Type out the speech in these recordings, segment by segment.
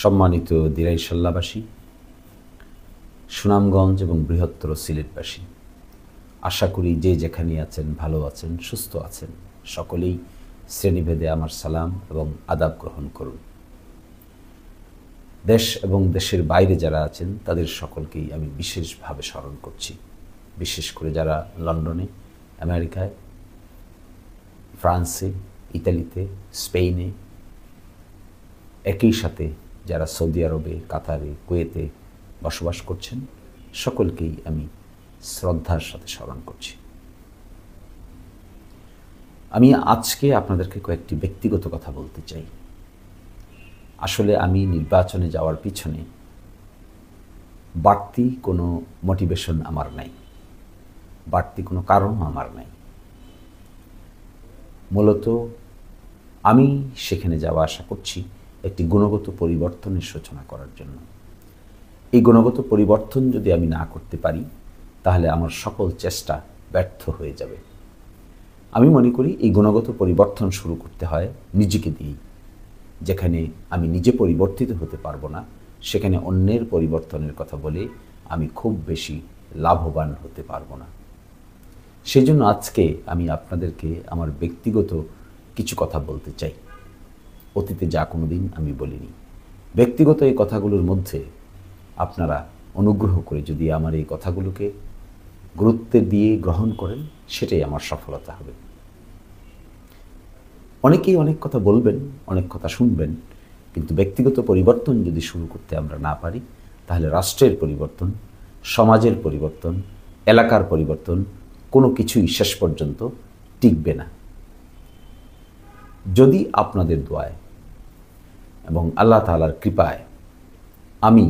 সম্মানিত দিরাইশাল্লাবাসী, সুনামগঞ্জ এবং বৃহত্তর সিলেটবাসী, আশা করি যে যেখানে আছেন ভালো আছেন, সুস্থ আছেন। সকলেই শ্রেণীভেদে আমার সালাম এবং আদাব গ্রহণ করুন। দেশ এবং দেশের বাইরে যারা আছেন তাদের সকলকেই আমি বিশেষভাবে স্মরণ করছি। বিশেষ করে যারা লন্ডনে, আমেরিকায়, ফ্রান্সে, ইতালিতে, স্পেনে, একই সাথে যারা সৌদি আরবে, কাতারে, কুয়েতে বসবাস করছেন, সকলকেই আমি শ্রদ্ধার সাথে স্মরণ করছি। আমি আজকে আপনাদেরকে কয়েকটি ব্যক্তিগত কথা বলতে চাই। আসলে আমি নির্বাচনে যাওয়ার পিছনে বাড়তি কোনো মোটিভেশন আমার নাই, বাড়তি কোনো কারণও আমার নাই। মূলত আমি সেখানে যাওয়া আশা করছি একটি গুণগত পরিবর্তনের সূচনা করার জন্য। এই গুণগত পরিবর্তন যদি আমি না করতে পারি, তাহলে আমার সকল চেষ্টা ব্যর্থ হয়ে যাবে। আমি মনে করি এই গুণগত পরিবর্তন শুরু করতে হয় নিজেকে দিয়েই। যেখানে আমি নিজে পরিবর্তিত হতে পারবো না, সেখানে অন্যের পরিবর্তনের কথা বলে আমি খুব বেশি লাভবান হতে পারবো না। সেই জন্য আজকে আমি আপনাদেরকে আমার ব্যক্তিগত কিছু কথা বলতে চাই, অতীতে যা কোনো দিন আমি বলিনি। ব্যক্তিগত এই কথাগুলোর মধ্যে আপনারা অনুগ্রহ করে যদি আমার এই কথাগুলোকে গুরুত্ব দিয়ে গ্রহণ করেন, সেটাই আমার সফলতা হবে। অনেকেই অনেক কথা বলবেন, অনেক কথা শুনবেন, কিন্তু ব্যক্তিগত পরিবর্তন যদি শুরু করতে আমরা না পারি, তাহলে রাষ্ট্রের পরিবর্তন, সমাজের পরিবর্তন, এলাকার পরিবর্তন কোনো কিছুই শেষ পর্যন্ত টিকবে না। যদি আপনাদের দোয়ায় এবং আল্লাহ তাআলার কৃপায় আমি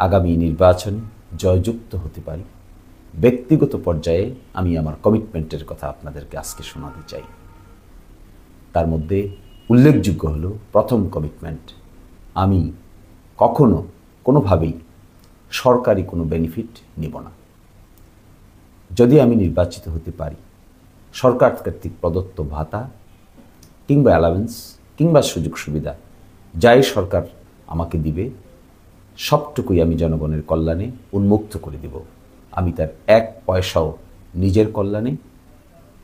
আগামী নির্বাচনে জয়যুক্ত হতে পারি, ব্যক্তিগত পর্যায়ে আমি আমার কমিটমেন্টের কথা আপনাদেরকে আজকে শোনাতে চাই। তার মধ্যে উল্লেখযোগ্য হলো, প্রথম কমিটমেন্ট, আমি কখনো কোনোভাবেই সরকারি কোনো বেনিফিট নিব না। যদি আমি নির্বাচিত হতে পারি, সরকার কর্তৃক প্রদত্ত ভাতা কিংবা অ্যালাউন্স কিংবা সুযোগ সুবিধা যাই সরকার আমাকে দিবে, সবটুকুই আমি জনগণের কল্যাণে উন্মুক্ত করে দেব। আমি তার এক পয়সাও নিজের কল্যাণে,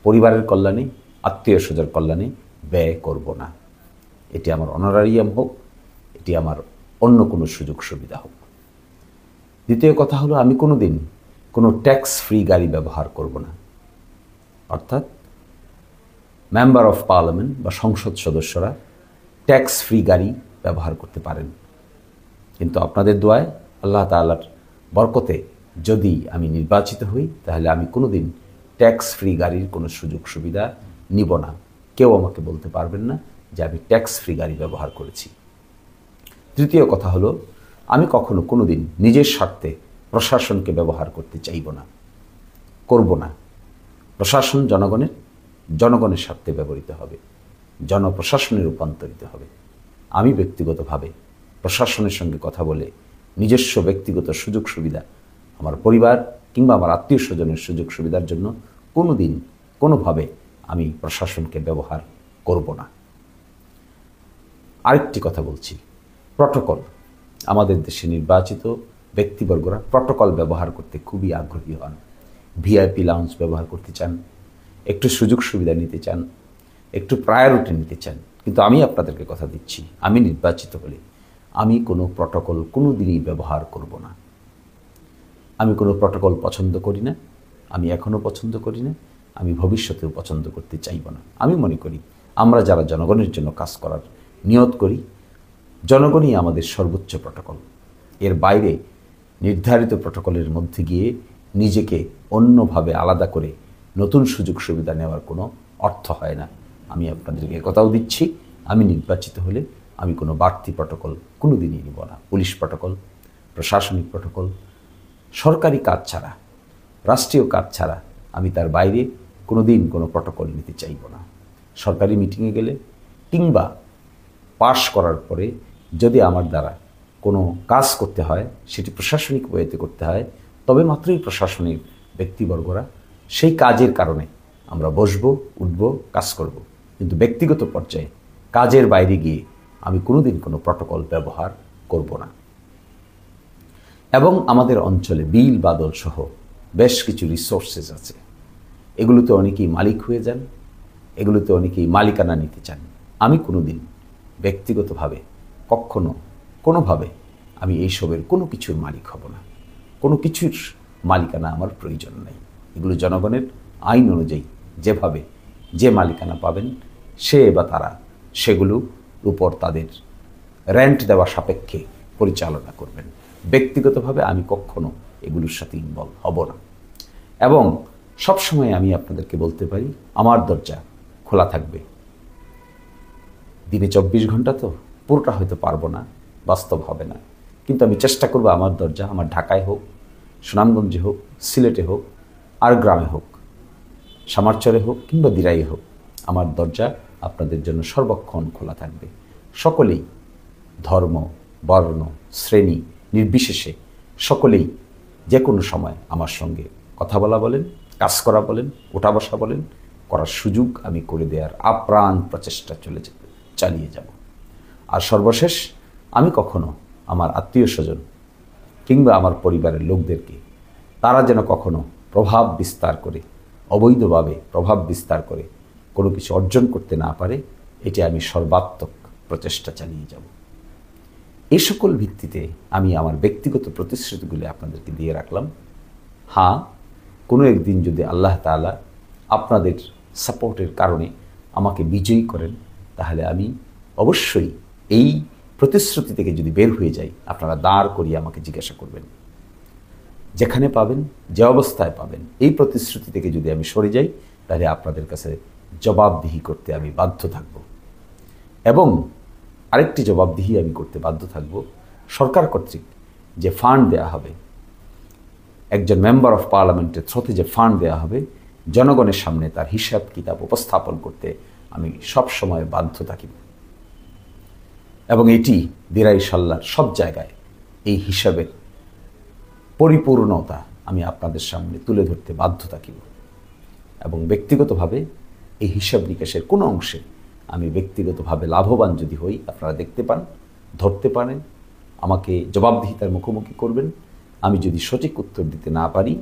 পরিবারের কল্যাণে, আত্মীয় স্বজনের কল্যাণে ব্যয় করব না। এটি আমার অনারারিয়াম হোক, এটি আমার অন্য কোনো সুযোগ সুবিধা হোক। দ্বিতীয় কথা হলো, আমি কোনো দিন কোনো ট্যাক্স ফ্রি গাড়ি ব্যবহার করব না। অর্থাৎ মেম্বার অফ পার্লামেন্ট বা সংসদ সদস্যরা ট্যাক্স ফ্রি গাড়ি ব্যবহার করতে পারেন, কিন্তু আপনাদের দোয়ায়, আল্লাহ তাআলার বরকতে যদি আমি নির্বাচিত হই, তাহলে আমি কোনো দিন ট্যাক্স ফ্রি গাড়ির কোনো সুযোগ সুবিধা নিব না। কেউ আমাকে বলতে পারবেন না যে আমি ট্যাক্স ফ্রি গাড়ি ব্যবহার করেছি। তৃতীয় কথা হলো, আমি কখনো কোনো দিন নিজের স্বার্থে প্রশাসনকে ব্যবহার করতে চাইব না, করব না। প্রশাসন জনগণের স্বার্থে ব্যবহৃত হবে, জনপ্রশাসনে রূপান্তরিত হবে। আমি ব্যক্তিগতভাবে প্রশাসনের সঙ্গে কথা বলে নিজস্ব ব্যক্তিগত সুযোগ সুবিধা, আমার পরিবার কিংবা আমার আত্মীয় স্বজনের সুযোগ সুবিধার জন্য কোনো দিন কোনোভাবে আমি প্রশাসনকে ব্যবহার করব না। আরেকটি কথা বলছি, প্রটোকল। আমাদের দেশে নির্বাচিত ব্যক্তিবর্গরা প্রটোকল ব্যবহার করতে খুবই আগ্রহী হন। ভিআইপি লাউঞ্জ ব্যবহার করতে চান, একটু সুযোগ সুবিধা নিতে চান, একটু প্রায়োরিটি নিতে চান। কিন্তু আমি আপনাদেরকে কথা দিচ্ছি, আমি নির্বাচিত হলে আমি কোনো প্রটোকল কোনো দিনই ব্যবহার করব না। আমি কোনো প্রটোকল পছন্দ করি না, আমি এখনও পছন্দ করি না, আমি ভবিষ্যতেও পছন্দ করতে চাইব না। আমি মনে করি, আমরা যারা জনগণের জন্য কাজ করার নিয়ত করি, জনগণই আমাদের সর্বোচ্চ প্রটোকল। এর বাইরে নির্ধারিত প্রটোকলের মধ্যে গিয়ে নিজেকে অন্যভাবে আলাদা করে নতুন সুযোগ সুবিধা নেওয়ার কোনো অর্থ হয় না। আমি আপনাদেরকে কথাও দিচ্ছি, আমি নির্বাচিত হলে আমি কোনো বাড়তি প্রটোকল কোনো দিনই নিব না। পুলিশ প্রটোকল, প্রশাসনিক প্রটোকল, সরকারি কাজ ছাড়া, রাষ্ট্রীয় কাজ ছাড়া আমি তার বাইরে কোনো দিন কোনো প্রটোকল নিতে চাইব না। সরকারি মিটিংয়ে গেলে কিংবা পাশ করার পরে যদি আমার দ্বারা কোনো কাজ করতে হয়, সেটি প্রশাসনিক ওয়েতে করতে হয়, তবে মাত্রই প্রশাসনিক ব্যক্তিবর্গরা সেই কাজের কারণে আমরা বসবো, উঠবো, কাজ করব। কিন্তু ব্যক্তিগত পর্যায়ে কাজের বাইরে গিয়ে আমি কোনোদিন কোনো প্রটোকল ব্যবহার করব না। এবং আমাদের অঞ্চলে বিল বাদল সহ বেশ কিছু রিসোর্সেস আছে, এগুলোতে অনেকেই মালিক হয়ে যান, এগুলোতে অনেকেই মালিকানা নিতে চান। আমি কোনোদিন ব্যক্তিগতভাবে কখনো কোনোভাবে আমি এইসবের কোনো কিছুর মালিক হব না। কোনো কিছুর মালিকানা আমার প্রয়োজন নেই। এগুলো জনগণের আইন অনুযায়ী যেভাবে যে মালিকানা পাবেন সে বা তারা সেগুলোর উপর তাদের রেন্ট দেওয়া সাপেক্ষে পরিচালনা করবেন। ব্যক্তিগতভাবে আমি কখনো এগুলোর সাথে ইনভলভ হব না। এবং সবসময় আমি আপনাদেরকে বলতে পারি, আমার দরজা খোলা থাকবে। দিনে 24 ঘন্টা তো পুরোটা হয়তো পারবো না, বাস্তব হবে না, কিন্তু আমি চেষ্টা করব আমার দরজা, আমার ঢাকায় হোক, সুনামগঞ্জে হোক, সিলেটে হোক, আর গ্রামে হোক, সামারচরে হোক কিংবা দিরাই হোক, আমার দরজা আপনাদের জন্য সর্বক্ষণ খোলা থাকবে। সকলেই ধর্ম, বর্ণ, শ্রেণী নির্বিশেষে সকলেই যে কোনো সময় আমার সঙ্গে কথা বলা বলেন, কাজ করা বলেন, ওঠা বসা বলেন, করার সুযোগ আমি করে দেওয়ার আপ্রাণ প্রচেষ্টা চালিয়ে যাব। আর সর্বশেষ, আমি কখনো আমার আত্মীয় স্বজন কিংবা আমার পরিবারের লোকদেরকে তারা যেন কখনো প্রভাব বিস্তার করে, অবৈধভাবে প্রভাব বিস্তার করে কোনো কিছু অর্জন করতে না পারে, এটি আমি সর্বাত্মক প্রচেষ্টা চালিয়ে যাব। এই সকল ভিত্তিতে আমি আমার ব্যক্তিগত প্রতিশ্রুতিগুলি আপনাদেরকে দিয়ে রাখলাম। হ্যাঁ, কোনো একদিন যদি আল্লাহ তাআলা আপনাদের সাপোর্টের কারণে আমাকে বিজয়ী করেন, তাহলে আমি অবশ্যই এই প্রতিশ্রুতি থেকে যদি বের হয়ে যাই, আপনারা দাঁড় করিয়ে আমাকে জিজ্ঞাসা করবেন। যেখানে পাবেন, যে অবস্থায় পাবেন, এই প্রতিশ্রুতি থেকে যদি আমি সরে যাই, তাহলে আপনাদের কাছে জবাবদিহি করতে আমি বাধ্য থাকব। এবং আরেকটি জবাবদিহি আমি করতে বাধ্য থাকব, সরকার কর্তৃক যে ফান্ড দেওয়া হবে, একজন মেম্বার অফ পার্লামেন্টের থ্রুতে যে ফান্ড দেওয়া হবে, জনগণের সামনে তার হিসাব কিতাব উপস্থাপন করতে আমি সব সময় বাধ্য থাকিব। এবং এটি দিরাই সাল্লার সব জায়গায় এই হিসাবের পরিপূর্ণতা আমি আপনাদের সামনে তুলে ধরতে বাধ্য থাকিব। এবং ব্যক্তিগতভাবে এই হিসাব নিকাশের কোনো অংশে আমি ব্যক্তিগতভাবে লাভবান যদি হই, আপনারা দেখতে পান, ধরতে পারেন, আমাকে জবাবদিহিতার মুখোমুখি করবেন। আমি যদি সঠিক উত্তর দিতে না পারি,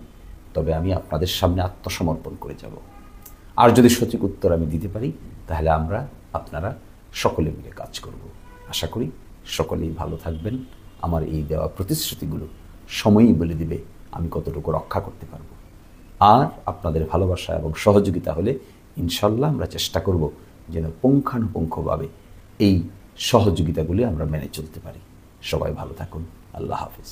তবে আমি আপনাদের সামনে আত্মসমর্পণ করে যাব। আর যদি সঠিক উত্তর আমি দিতে পারি, তাহলে আপনারা সকলে মিলে কাজ করব। আশা করি সকলেই ভালো থাকবেন। আমার এই দেওয়া প্রতিশ্রুতিগুলো সময়ই বলে দিবে আমি কতটুকু রক্ষা করতে পারব। আর আপনাদের ভালোবাসা এবং সহযোগিতা হলে ইনশাল্লাহ আমরা চেষ্টা করব যেন পুঙ্খানুপুঙ্খভাবে এই সহযোগিতাগুলি আমরা মেনে চলতে পারি। সবাই ভালো থাকুন। আল্লাহ হাফেজ।